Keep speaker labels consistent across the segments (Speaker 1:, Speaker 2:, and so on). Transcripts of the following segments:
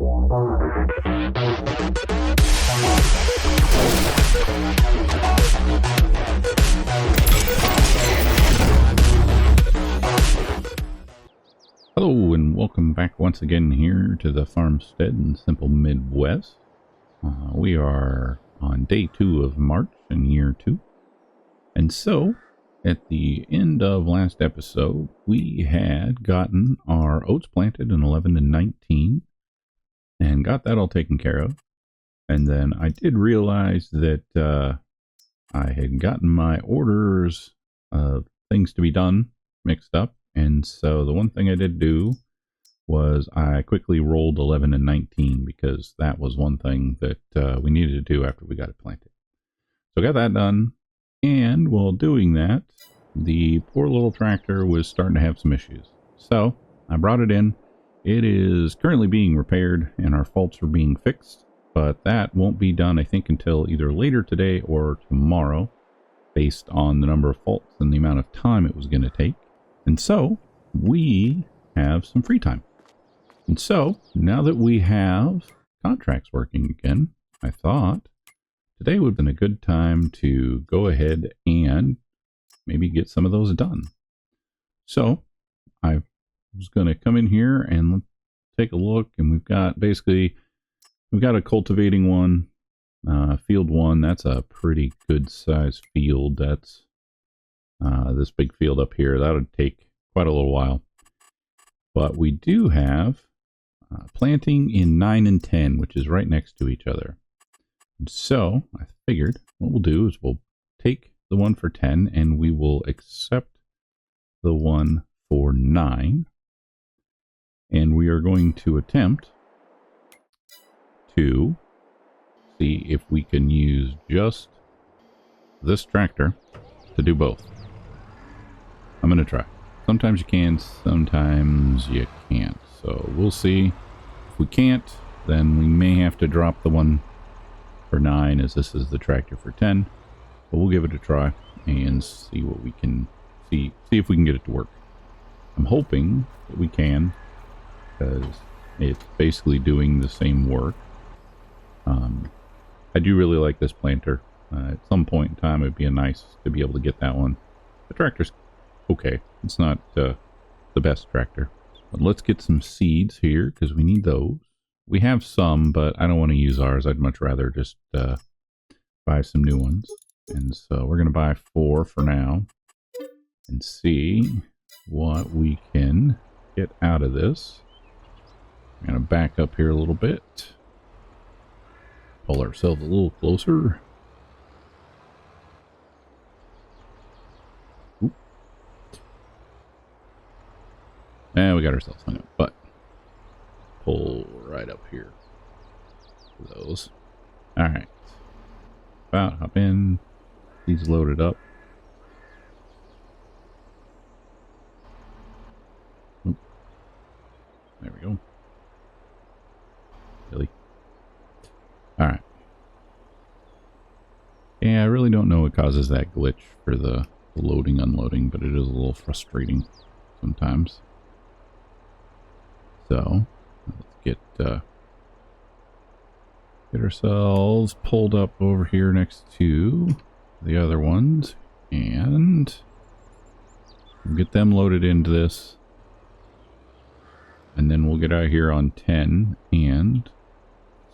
Speaker 1: Hello and welcome back once again here to the farmstead in Simple Midwest. We are on day 2 of March in year 2. And so, at the end of last episode, we had gotten our oats planted in 11 and 19 and got that all taken care of. And then I did realize that I had gotten my orders of things to be done mixed up. And so the one thing I did do was I quickly rolled 11 and 19 because that was one thing that we needed to do after we got it planted. So I got that done. And while doing that, the poor little tractor was starting to have some issues. So I brought it in. It is currently being repaired and our faults are being fixed. But that won't be done, I think, until either later today or tomorrow, based on the number of faults and the amount of time it was going to take. And so we have some free time. And so now that we have contracts working again, I thought today would have been a good time to go ahead and maybe get some of those done. So I was going to come in here and take a look, and we've got a cultivating one, field one. That's a pretty good size field. That's this big field up here. That would take quite a little while. But we do have planting in 9 and 10, which is right next to each other. And so I figured what we'll do is we'll take the one for 10 and we will accept the one for 9. And we are going to attempt to see if we can use just this tractor to do both. I'm going to try. Sometimes you can, sometimes you can't. So we'll see. If we can't, then we may have to drop the one for 9 as this is the tractor for 10. But we'll give it a try and see what we can see if we can get it to work. I'm hoping that we can, because it's basically doing the same work. I do really like this planter. At some point in time, it'd be nice to be able to get that one. The tractor's okay. It's not the best tractor. But let's get some seeds here because we need those. We have some, but I don't want to use ours. I'd much rather just buy some new ones. And so we're going to buy 4 for now and see what we can get out of this. I'm going to back up here a little bit. Pull ourselves a little closer. And we got ourselves hung up, but pull right up here for those. All right. About hop in. These loaded up. Oop. There we go. Really? All right. Yeah, I really don't know what causes that glitch for the loading, unloading, but it is a little frustrating sometimes. So let's get ourselves pulled up over here next to the other ones, and we'll get them loaded into this, and then we'll get out here on 10 and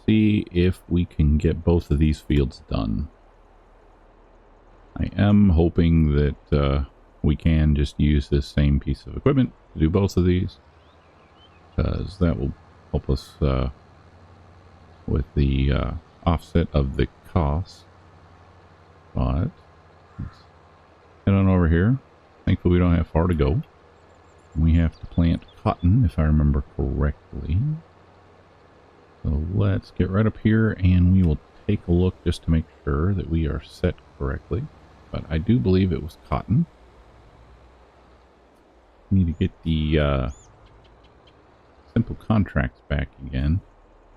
Speaker 1: see if we can get both of these fields done. I am hoping that we can just use this same piece of equipment to do both of these, because that will help us with the offset of the cost. But let's head on over here. Thankfully we don't have far to go. We have to plant cotton, if I remember correctly. So let's get right up here and we will take a look just to make sure that we are set correctly. But I do believe it was cotton. Need to get the simple contracts back again.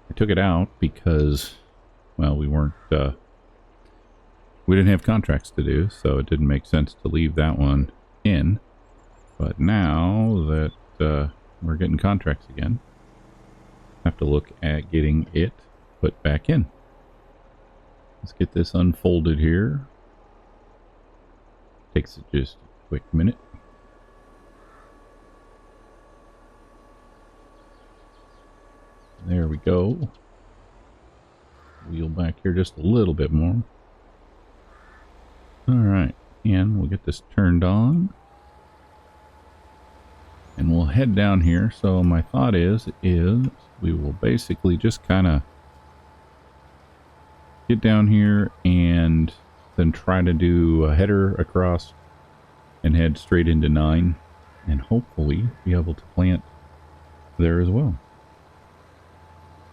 Speaker 1: I took it out because, well, we didn't have contracts to do, so it didn't make sense to leave that one in. But now that we're getting contracts again, I have to look at getting it put back in. Let's get this unfolded here. Takes just a quick minute. There we go. Wheel back here just a little bit more. Alright, and we'll get this turned on. And we'll head down here. So my thought is we will basically just kind of get down here and then try to do a header across and head straight into 9 and hopefully be able to plant there as well.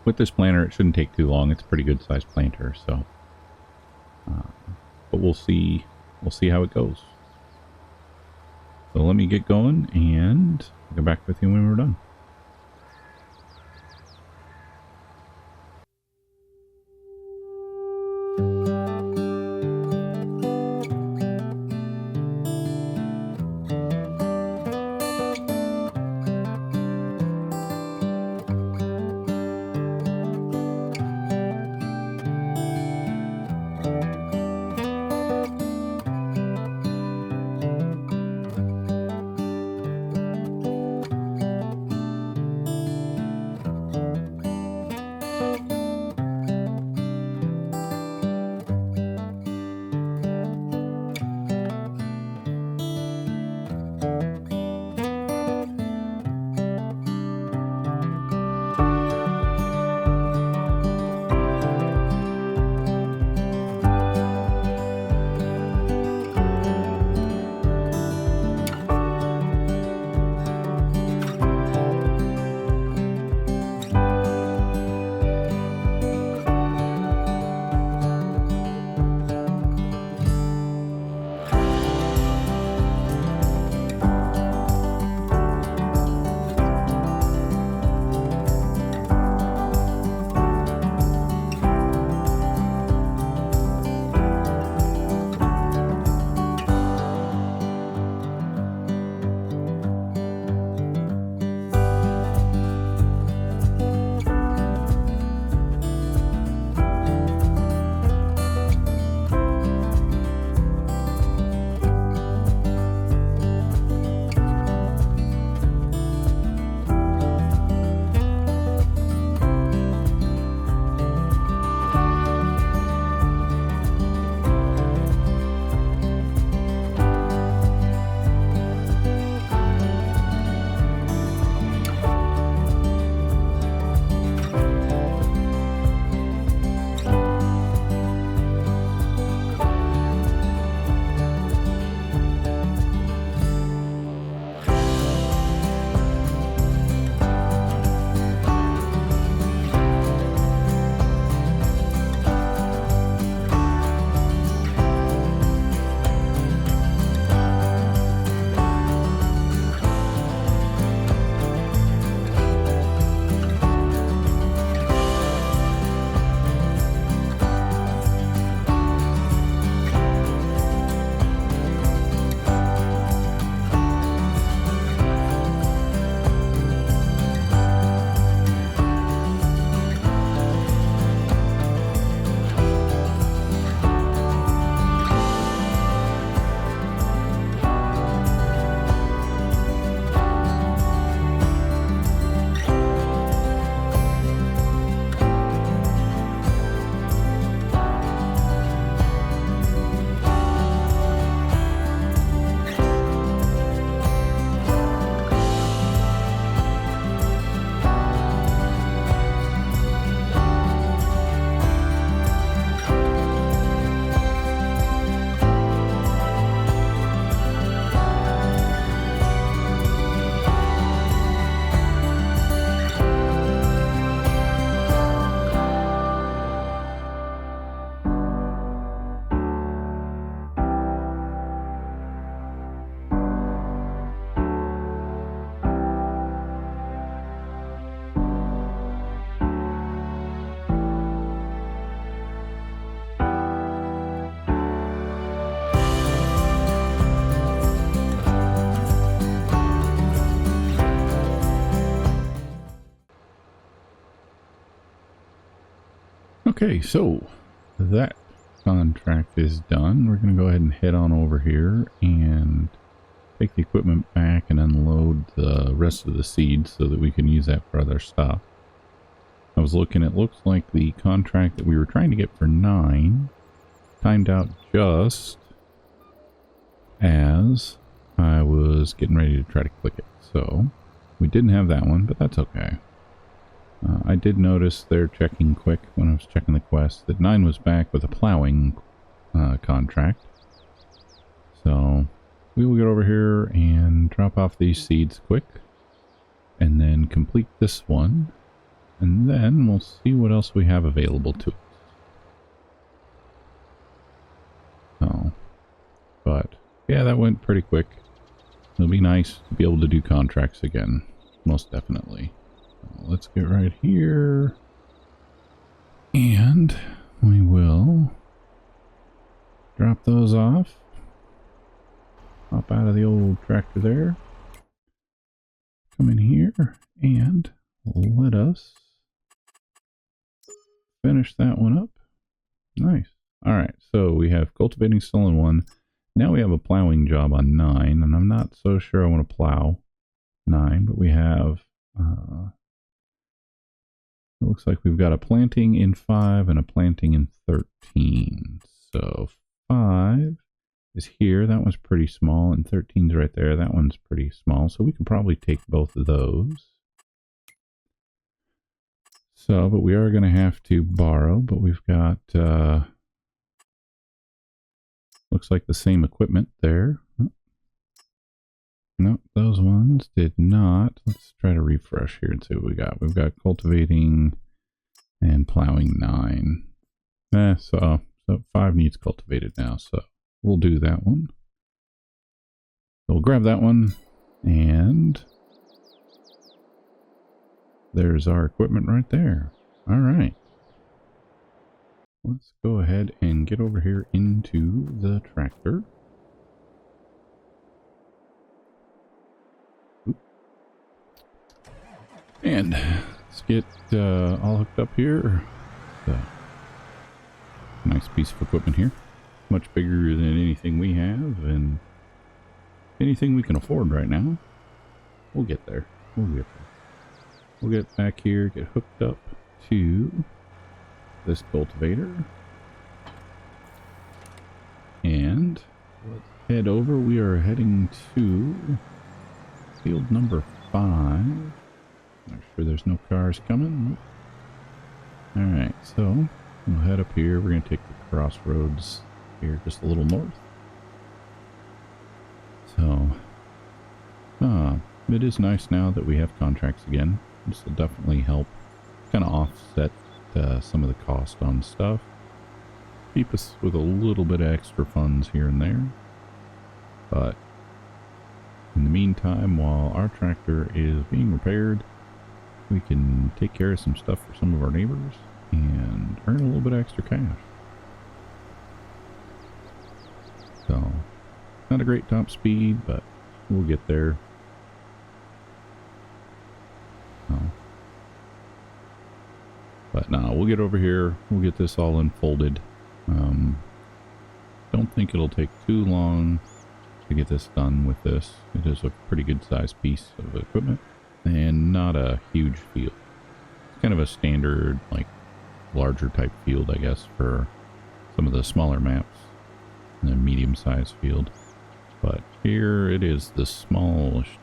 Speaker 1: With this planter, it shouldn't take too long. It's a pretty good sized planter, so but we'll see how it goes. So let me get going and I'll go back with you when we're done. Okay, so that contract is done. We're going to go ahead and head on over here and take the equipment back and unload the rest of the seeds so that we can use that for other stuff. I was looking, it looks like the contract that we were trying to get for 9 timed out just as I was getting ready to try to click it. So we didn't have that one, but that's okay. I did notice there checking quick when I was checking the quest that 9 was back with a plowing contract. So we will get over here and drop off these seeds quick and then complete this one, and then we'll see what else we have available to us. So, but yeah, that went pretty quick. It'll be nice to be able to do contracts again, most definitely. Let's get right here, and we will drop those off. Hop out of the old tractor there. Come in here and let us finish that one up. Nice. Alright, so we have cultivating still in 1. Now we have a plowing job on 9, and I'm not so sure I want to plow 9, but we have it looks like we've got a planting in 5 and a planting in 13. So 5 is here. That one's pretty small, and 13's right there. That one's pretty small. So we could probably take both of those. So, but we are going to have to borrow, but we've got, looks like the same equipment there. Nope, those ones did not. Let's try to refresh here and see what we got. We've got cultivating and plowing 9. So 5 needs cultivated now, so we'll do that one. So we'll grab that one, and there's our equipment right there. All right. Let's go ahead and get over here into the tractor. And let's get all hooked up here. Nice piece of equipment here. Much bigger than anything we have and anything we can afford right now. We'll get there. We'll get there. We'll get back here, get hooked up to this cultivator. And let's head over. We are heading to field number 5. Make sure there's no cars coming. Alright, so we'll head up here. We're going to take the crossroads here just a little north. So, it is nice now that we have contracts again. This will definitely help kind of offset some of the cost on stuff. Keep us with a little bit of extra funds here and there. But in the meantime, while our tractor is being repaired, we can take care of some stuff for some of our neighbors and earn a little bit of extra cash. So, not a great top speed, but we'll get there. But no, we'll get over here. We'll get this all unfolded. Don't think it'll take too long to get this done with this. It is a pretty good sized piece of equipment and not a huge field. It's kind of a standard, like, larger type field, I guess, for some of the smaller maps. And a medium sized field. But here it is the smallish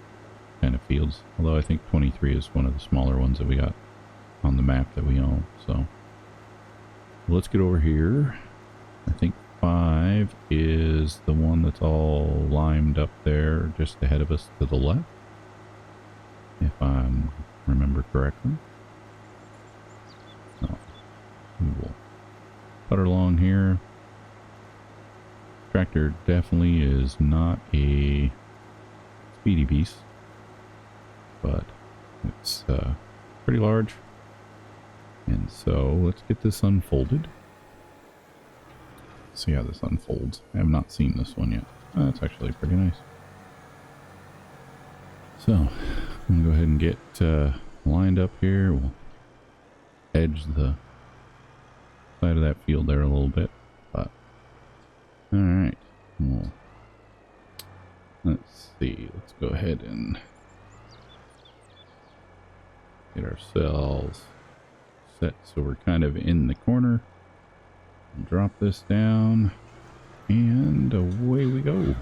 Speaker 1: kind of fields. Although I think 23 is one of the smaller ones that we got on the map that we own. So let's get over here. I think 5 is the one that's all limed up there just ahead of us to the left, if I remember correctly. So we will putter along here. Tractor definitely is not a speedy beast, but it's pretty large. And so let's get this unfolded. See how this unfolds. I have not seen this one yet. That's actually pretty nice. So I'm gonna go ahead and get lined up here. We'll edge the side of that field there a little bit. But alright. Well, let's see. Let's go ahead and get ourselves set so we're kind of in the corner. Drop this down and away we go.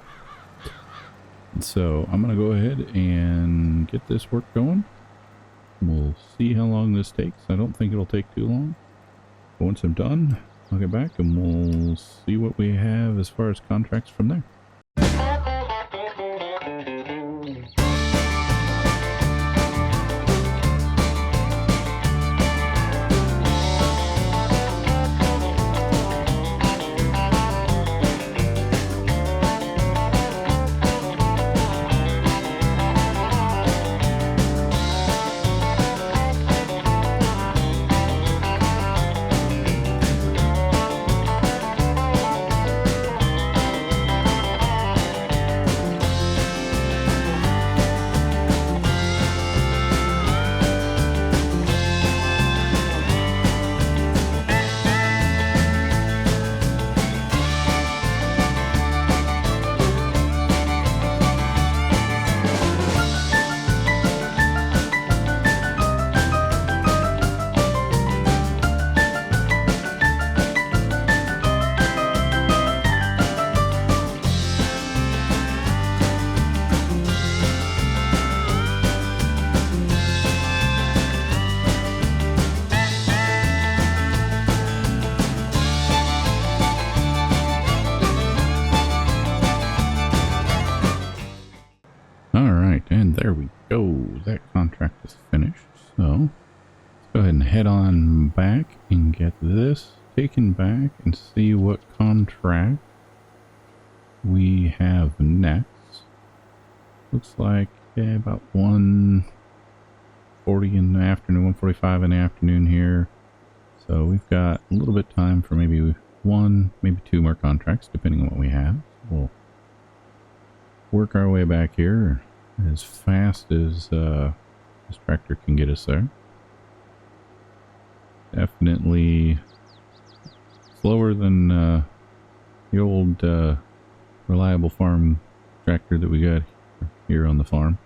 Speaker 1: So I'm going to go ahead and get this work going. We'll see how long this takes. I don't think it'll take too long. But once I'm done, I'll get back and we'll see what we have as far as contracts from there. And there we go. That contract is finished. So let's go ahead and head on back and get this taken back and see what contract we have next. Looks like about 1:40 in the afternoon, 1:45 in the afternoon here. So we've got a little bit of time for maybe one, maybe two more contracts, depending on what we have. We'll work our way back here as fast as this tractor can get us there. Definitely slower than the old reliable farm tractor that we got here on the farm.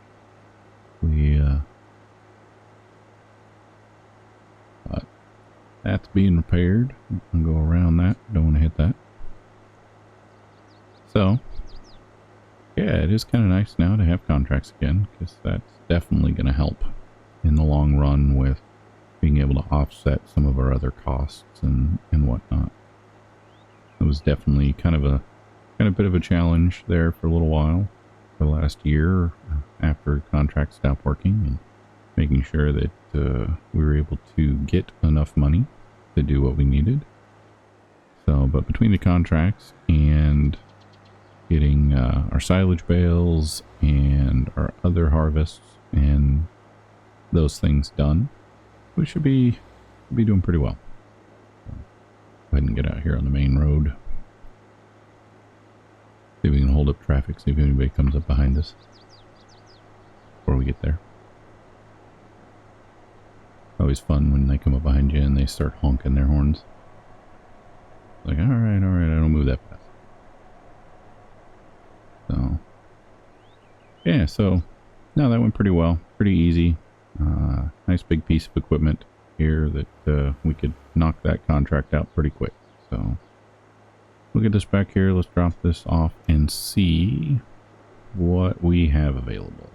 Speaker 1: But that's being repaired. I'll go around that. Don't want to hit that. So yeah, it is kind of nice now to have contracts again, because that's definitely going to help in the long run with being able to offset some of our other costs and whatnot. It was definitely kind of a bit of a challenge there for a little while, for the last year after contracts stopped working, and making sure that we were able to get enough money to do what we needed. So, but between the contracts and getting our silage bales and our other harvests and those things done, we should be doing pretty well. So, go ahead and get out here on the main road. See if we can hold up traffic, see if anybody comes up behind us before we get there. Always fun when they come up behind you and they start honking their horns. Like, alright, I don't move that fast. So, yeah, so, no, that went pretty well. Pretty easy. Nice big piece of equipment here that we could knock that contract out pretty quick. So, we'll get this back here. Let's drop this off and see what we have available.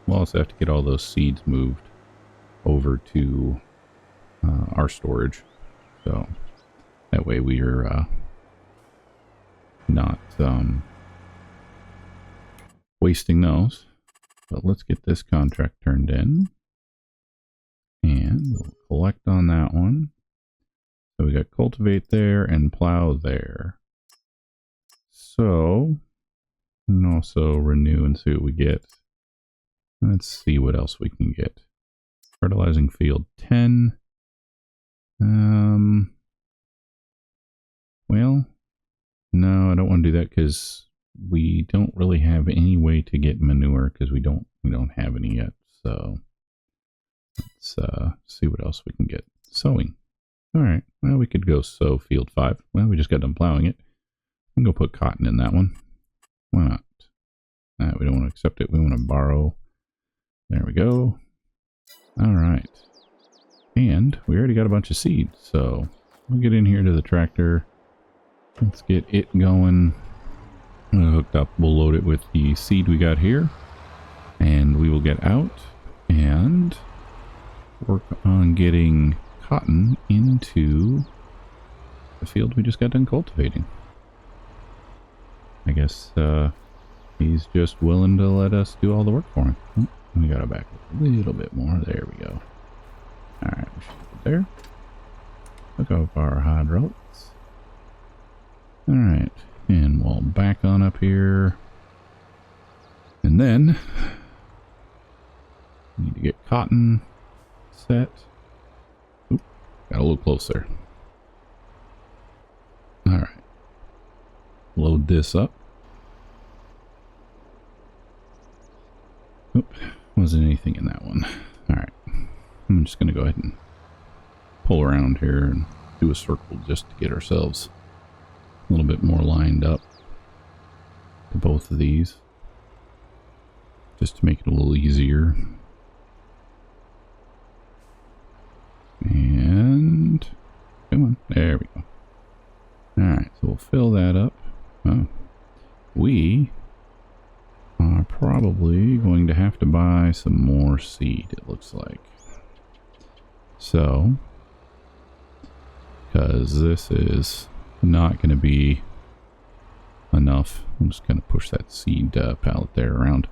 Speaker 1: We'll also have to get all those seeds moved over to our storage. So, that way we are not wasting those. But let's get this contract turned in, and we'll collect on that one. So we got cultivate there and plow there. So, and also renew and see what we get. Let's see what else we can get. Fertilizing field 10. Well, no, I don't want to do that because we don't really have any way to get manure because we don't have any yet. So let's see what else we can get. Sowing. Alright, well, we could go sow field 5. Well, we just got done plowing it. We can go put cotton in that one. Why not? We don't want to accept it. We want to borrow. There we go. Alright. And we already got a bunch of seed, so we'll get in here to the tractor. Let's get it going. Hooked up. We'll load it with the seed we got here. And we will get out and work on getting cotton into the field we just got done cultivating. I guess he's just willing to let us do all the work for him. Oh, we gotta back up a little bit more. There we go. Alright, we should get there. Hook up our hydraulics. Alright, and we'll back on up here. And then we need to get cotton set. Oop, got a little closer. Alright. Load this up. Oop, wasn't anything in that one. Alright. I'm just going to go ahead and pull around here and do a circle just to get ourselves a little bit more lined up to both of these. Just to make it a little easier. And come on, there we go. Alright, so we'll fill that up. Oh, we are probably going to have to buy some more seed, it looks like. So, because this is not going to be enough, I'm just going to push that seed pallet there around.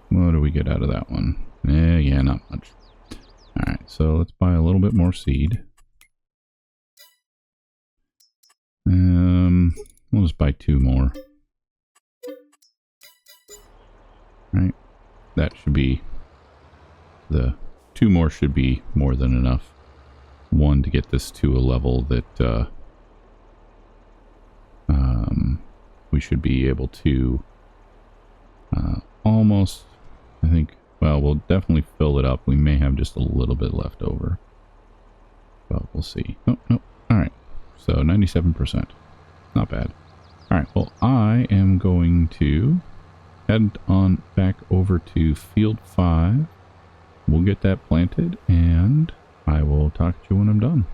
Speaker 1: What do we get out of that one? Yeah, not much. Alright, so let's buy a little bit more seed. We'll just buy 2 more. Right, that should be the 2 more should be more than enough. 1 to get this to a level that we should be able to almost, I think, well, we'll definitely fill it up. We may have just a little bit left over, but we'll see. Oh, no. All right, so 97%, not bad. All right, well, I am going to head on back over to field 5. We'll get that planted, and I will talk to you when I'm done.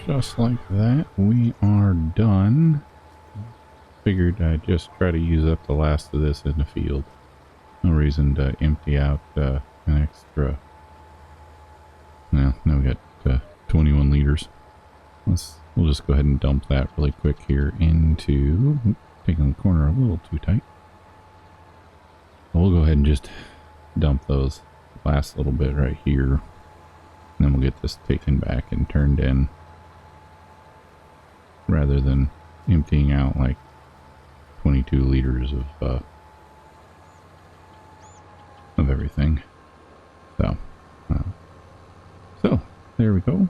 Speaker 1: Just like that, we are done. Figured I'd just try to use up the last of this in the field. No reason to empty out an extra. Well, now we got 21 liters. We'll just go ahead and dump that really quick here into, taking the corner a little too tight. we'll go ahead and just dump those last little bit right here. And then we'll get this taken back and turned in. Rather than emptying out like 22 liters of everything. So there we go.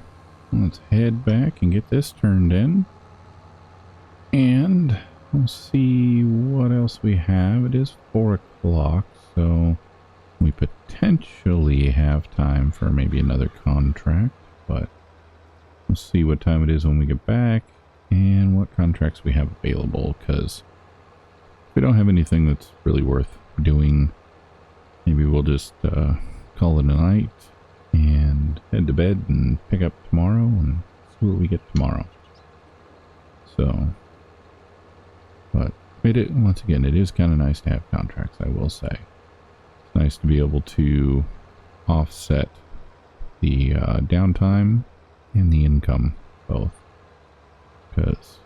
Speaker 1: Let's head back and get this turned in. And we'll see what else we have. It is 4 o'clock, so we potentially have time for maybe another contract, but we'll see what time it is when we get back and what contracts we have available, because if we don't have anything that's really worth doing, maybe we'll just call it a night and head to bed and pick up tomorrow and see what we get tomorrow. So, but once again, it is kind of nice to have contracts, I will say. It's nice to be able to offset the downtime and the income both. Because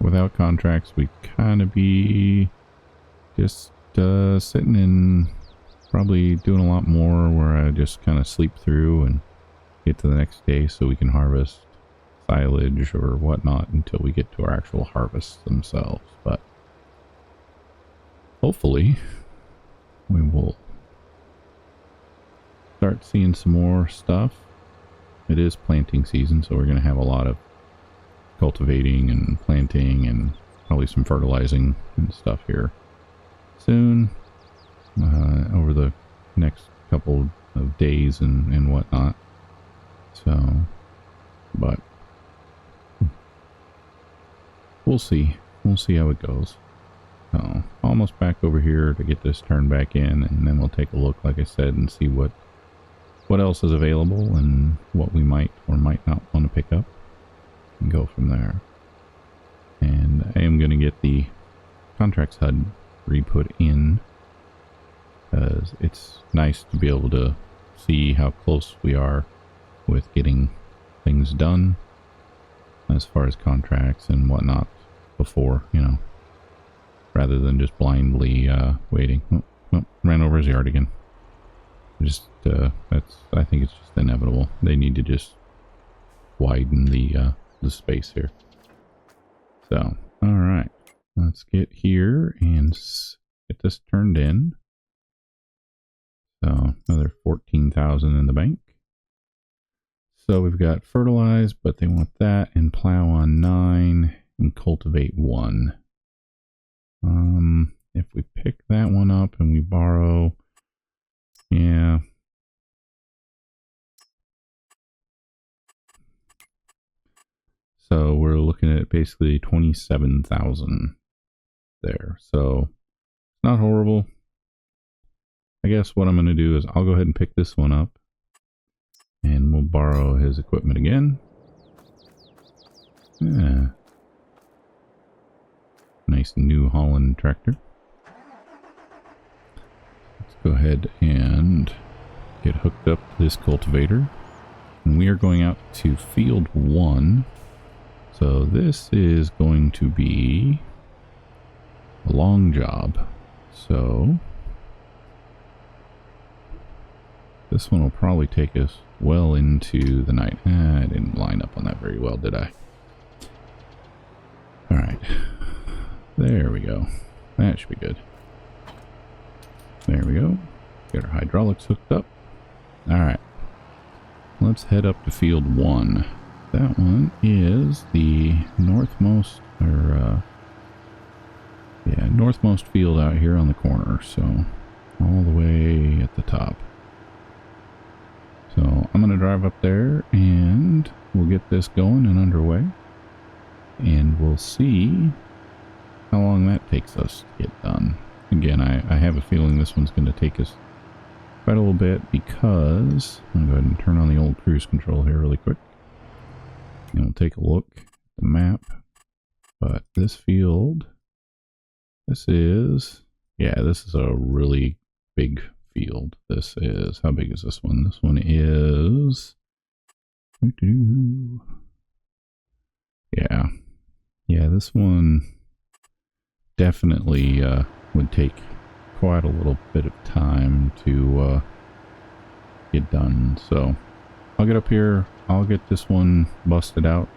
Speaker 1: without contracts, we'd kind of be just sitting and probably doing a lot more where I just kind of sleep through and get to the next day so we can harvest silage or whatnot until we get to our actual harvests themselves. But hopefully we will start seeing some more stuff. It is planting season, so we're going to have a lot of cultivating and planting and probably some fertilizing and stuff here soon, over the next couple of days and whatnot. So, but we'll see how it goes. So almost back over here to get this turned back in, and then we'll take a look, like I said, and see what else is available and what we might or might not want to pick up. And go from there. And I am going to get the contracts HUD re-put in, because it's nice to be able to see how close we are with getting things done as far as contracts and whatnot before, you know, rather than just blindly waiting. Oh, ran over his yard again. Just I think it's just inevitable. They need to just widen the space here. So, all right, let's get here and get this turned in. So another 14,000 in the bank. So we've got fertilize, but they want that, and plow on 9 and cultivate 1. If we pick that one up and we borrow, yeah. So we're looking at basically 27,000 there. So not horrible. I guess what I'm going to do is I'll go ahead and pick this one up, and we'll borrow his equipment again. Yeah. Nice New Holland tractor. Let's go ahead and get hooked up to this cultivator. And we are going out to field 1. So this is going to be a long job. So this one will probably take us well into the night. I didn't line up on that very well, did I? Alright. There we go. That should be good. There we go. Get our hydraulics hooked up. Alright. Let's head up to field 1. That one is the northmost, or yeah, northmost field out here on the corner, so all the way at the top. So I'm going to drive up there and we'll get this going and underway, and we'll see how long that takes us to get done. Again, I have a feeling this one's going to take us quite a little bit, because I'm going to go ahead and turn on the old cruise control here really quick. And we'll take a look at the map. But this field, this is a really big field. This is, how big is this one? This one is, yeah, this one definitely would take quite a little bit of time to get done. So I'll get up here, I'll get this one busted out,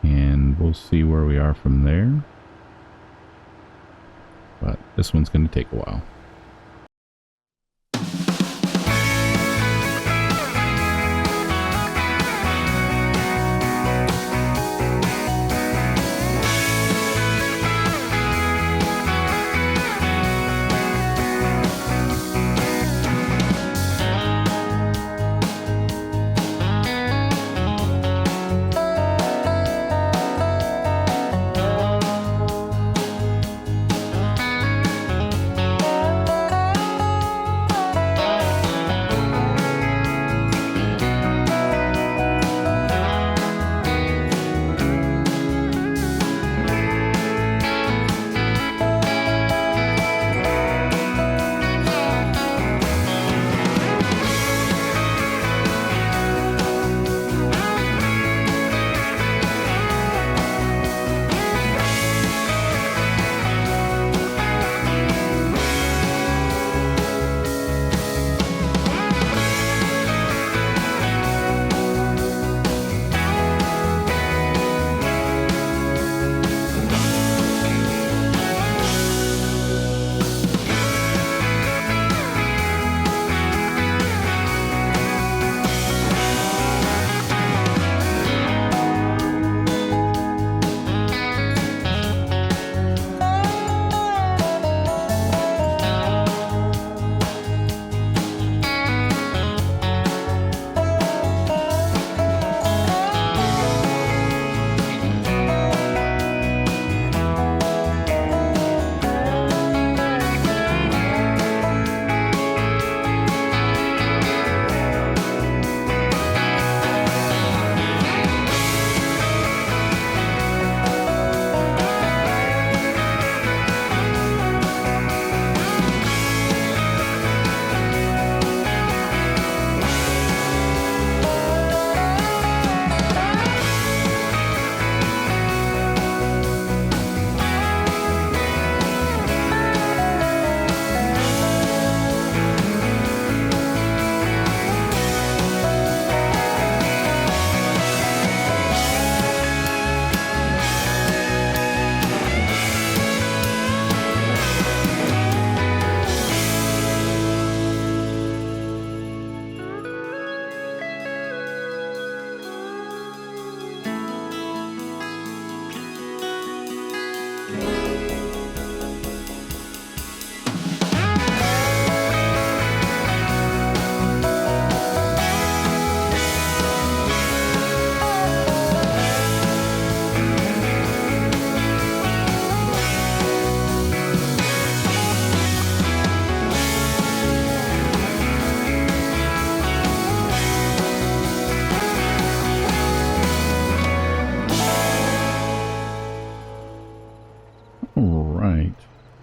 Speaker 1: and we'll see where we are from there. But this one's going to take a while.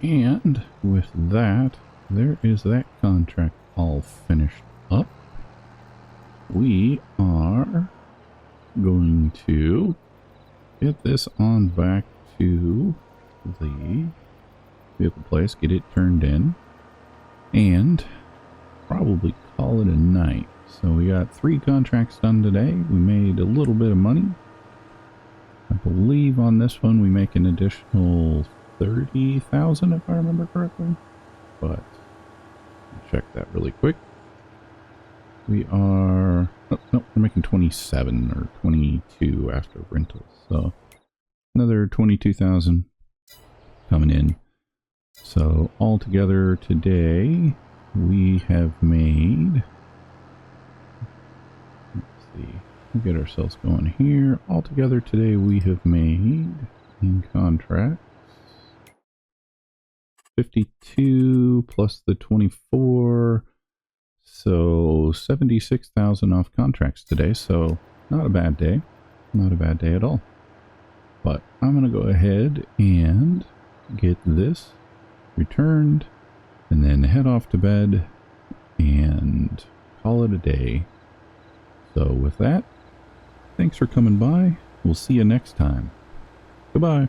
Speaker 1: And with that, there is that contract all finished up. We are going to get this on back to the vehicle place, get it turned in, and probably call it a night. So we got 3 contracts done today. We made a little bit of money. I believe on this one we make an additional 30,000 if I remember correctly, but I'll check that really quick. We are, oh, no, we're making 27 or 22 after rentals, so another 22,000 coming in. So altogether today we have made, let's see, we'll get ourselves going here. Altogether today we have made in contracts 52 plus the 24, so 76,000 off contracts today. So not a bad day, not a bad day at all. But I'm gonna go ahead and get this returned and then head off to bed and call it a day. So with that, thanks for coming by. We'll see you next time. Goodbye.